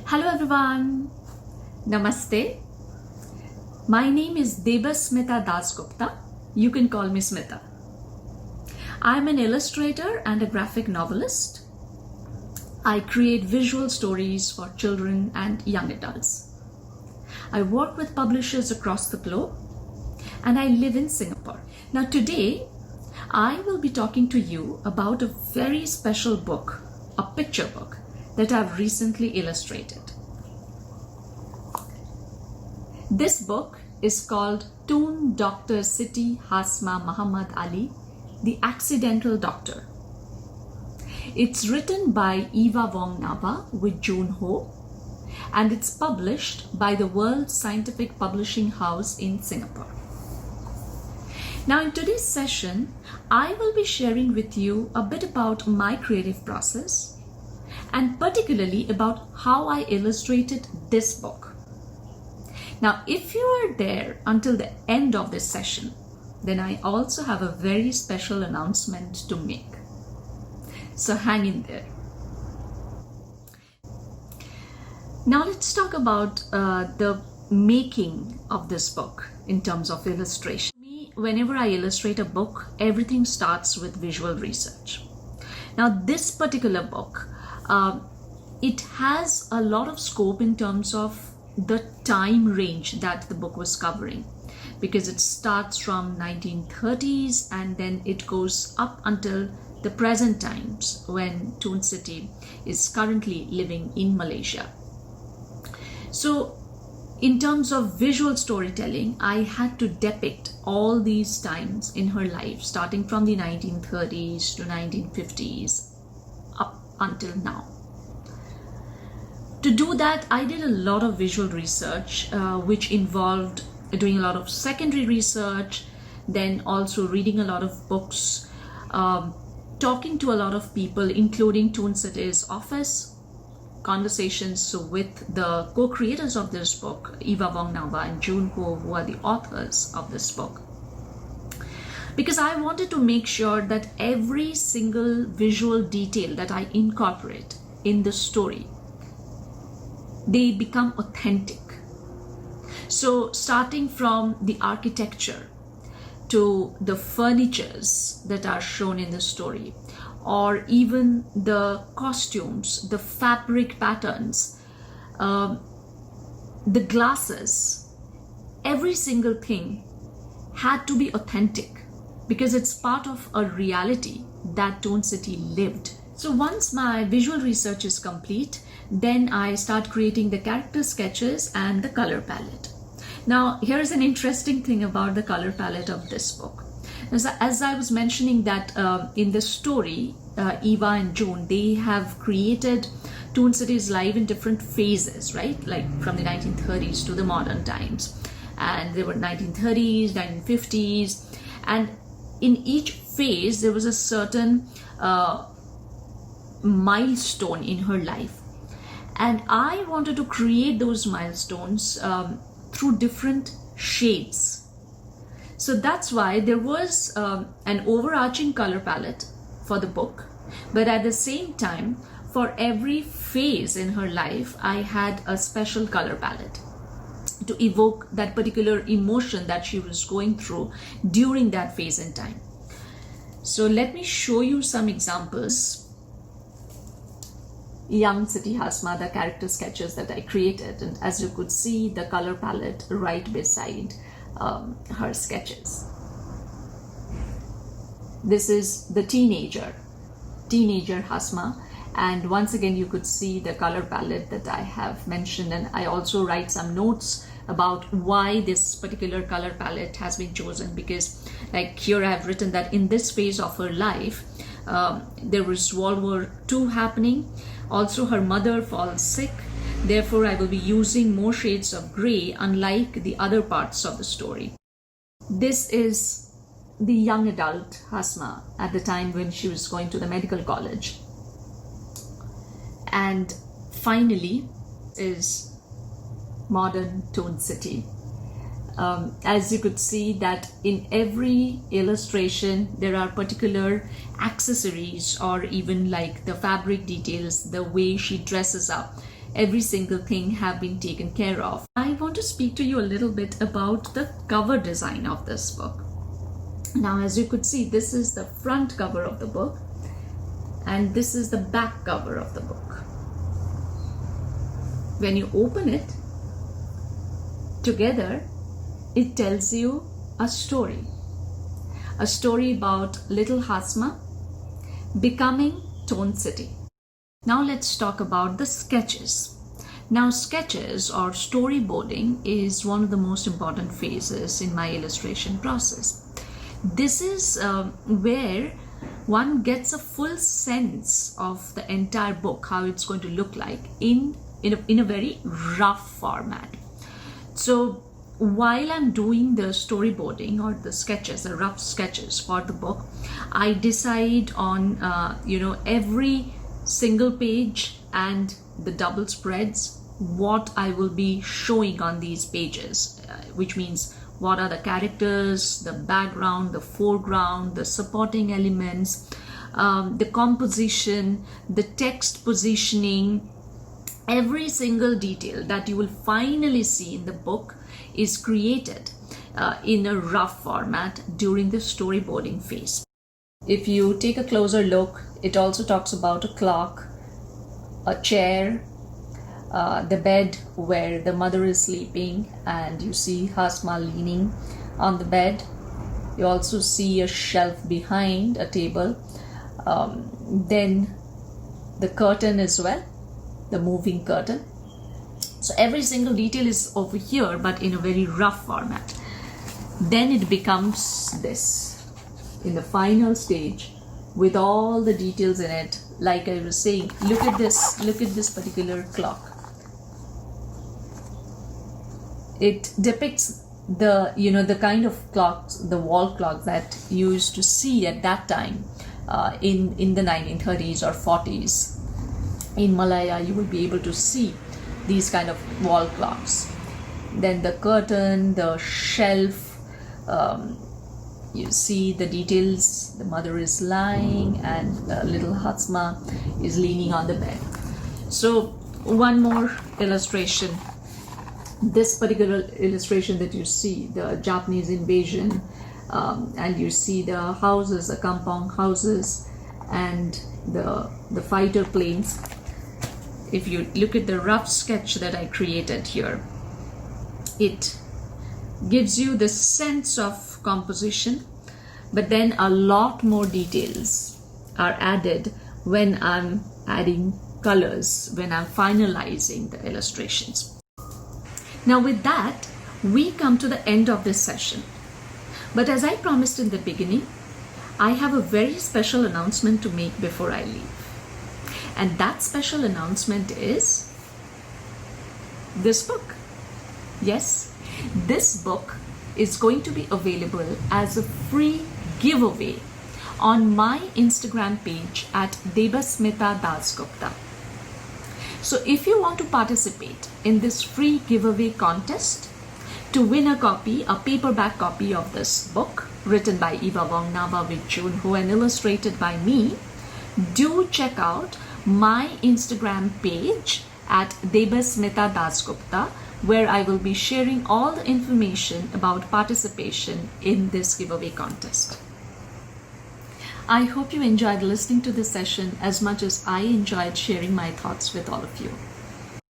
Hello everyone, Namaste. My name is Debasmita Dasgupta. You can call me Smita. I'm an illustrator and a graphic novelist. I create visual stories for children and young adults. I work with publishers across the globe and I live in Singapore. Now today, I will be talking to you about a very special book, a picture book that I've recently illustrated. This book is called Tun Siti Hasmah Muhammad Ali, The Accidental Doctor. It's written by Eva Wong Nava with June Ho, and it's published by the World Scientific Publishing House in Singapore. Now in today's session, I will be sharing with you a bit about my creative process and particularly about how I illustrated this book. Now, if you are there until the end of this session, then I also have a very special announcement to make. So hang in there. Now let's talk about the making of this book in terms of illustration. Whenever I illustrate a book, everything starts with visual research. Now this particular book, it has a lot of scope in terms of the time range that the book was covering, because it starts from 1930s and then it goes up until the present times when Tun Siti is currently living in Malaysia. So in terms of visual storytelling, I had to depict all these times in her life, starting from the 1930s to 1950s up until now. To do that, I did a lot of visual research, which involved doing a lot of secondary research, then also reading a lot of books, talking to a lot of people, including Tun Siti's office, conversations with the co-creators of this book, Eva Wong Nava and June Ho, who are the authors of this book. Because I wanted to make sure that every single visual detail that I incorporate in the story, they become authentic. So starting from the architecture to the furnitures that are shown in the story, or even the costumes, the fabric patterns, the glasses, every single thing had to be authentic because it's part of a reality that Tun Siti lived. So once my visual research is complete, then I start creating the character sketches and the color palette. Now, here's an interesting thing about the color palette of this book. As I was mentioning that in the story, Eva and June, they have created Tun Siti's life in different phases, right? Like from the 1930s to the modern times. And there were 1930s, 1950s, and in each phase, there was a certain milestone in her life. And I wanted to create those milestones through different shades. So that's why there was an overarching color palette for the book. But at the same time, for every phase in her life, I had a special color palette to evoke that particular emotion that she was going through during that phase in time. So let me show you some examples. Young Siti Hasmah, the character sketches that I created, and as you could see, the color palette right beside her sketches. This is the teenager Hasmah, and once again you could see the color palette that I have mentioned, and I also write some notes about why this particular color palette has been chosen, because like here I have written that in this phase of her life there was World War II happening. Also, her mother falls sick. Therefore, I will be using more shades of gray, unlike the other parts of the story. This is the young adult Hasmah at the time when she was going to the medical college. And finally is modern Tun Siti. As you could see that in every illustration there are particular accessories or even like the fabric details, the way she dresses up. every single thing have been taken care of. I want to speak to you a little bit about the cover design of this book. Now, as you could see, this is the front cover of the book and this is the back cover of the book. When you open it together, it tells you a story about little Hasmah becoming Tun Siti. Now let's talk about the sketches. Now, sketches or storyboarding is one of the most important phases in my illustration process. This is where one gets a full sense of the entire book, how it's going to look like in a very rough format. So while I'm doing the storyboarding or the sketches, the rough sketches for the book, I decide on every single page and the double spreads what I will be showing on these pages, which means what are the characters, the background, the foreground, the supporting elements, the composition, the text positioning. Every single detail that you will finally see in the book is created in a rough format during the storyboarding phase. If you take a closer look, it also talks about a clock, a chair, the bed where the mother is sleeping and you see Hasmah leaning on the bed. You also see a shelf behind a table, then the curtain as well, the moving curtain. So every single detail is over here, but in a very rough format. Then it becomes this in the final stage with all the details in it. Like I was saying, look at this particular clock. It depicts the kind of clocks, the wall clock that you used to see at that time in the 1930s or 40s. In Malaya, you will be able to see these kind of wall clocks. Then the curtain, the shelf, you see the details. The mother is lying and little Hasmah is leaning on the bed. So one more illustration. This particular illustration that you see, the Japanese invasion, and you see the houses, the compound houses, and the fighter planes. If you look at the rough sketch that I created here, it gives you the sense of composition, but then a lot more details are added when I'm adding colors, when I'm finalizing the illustrations. Now with that, we come to the end of this session. But as I promised in the beginning, I have a very special announcement to make before I leave. And that special announcement is this book. Yes, this book is going to be available as a free giveaway on my Instagram page at Debasmita Dasgupta. So if you want to participate in this free giveaway contest to win a paperback copy of this book written by Eva Wong Nava with June Ho and illustrated by me, do check out my Instagram page at Debasmita Dasgupta, where I will be sharing all the information about participation in this giveaway contest. I hope you enjoyed listening to this session as much as I enjoyed sharing my thoughts with all of you.